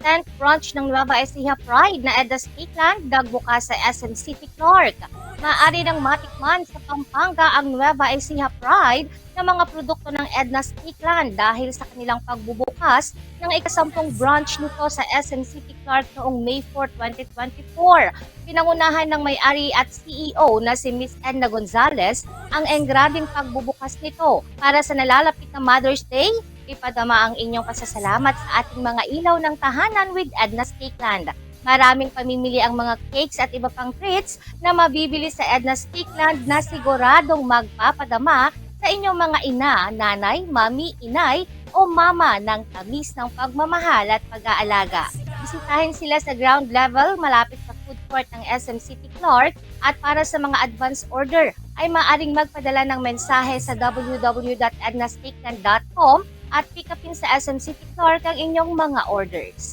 10th branch ng Nueva Ecija Pride na Edna's Cakeland nagbukas sa SM City Clark. Maaari nang matikman sa Pampanga ang Nueva Ecija Pride ng mga produkto ng Edna's Cakeland dahil sa kanilang pagbubukas ng ikasampung branch nito sa SM City Clark noong May 4, 2024. Pinangunahan ng may-ari at CEO na si Miss Edna Gonzalez ang engranding pagbubukas nito para sa nalalapit na Mother's Day. Ipadama ang inyong pasasalamat sa ating mga ilaw ng tahanan with Edna's Cakeland. Maraming pamimili ang mga cakes at iba pang treats na mabibili sa Edna's Cakeland na siguradong magpapadama sa inyong mga ina, nanay, mami, inay o mama ng tamis ng pagmamahal at pag-aalaga. Bisitahin sila sa ground level malapit sa food court ng SM City Clark at para sa mga advance order ay maaring magpadala ng mensahe sa www.ednascakeland.com at pick upin sa SM City Clark ang inyong mga orders.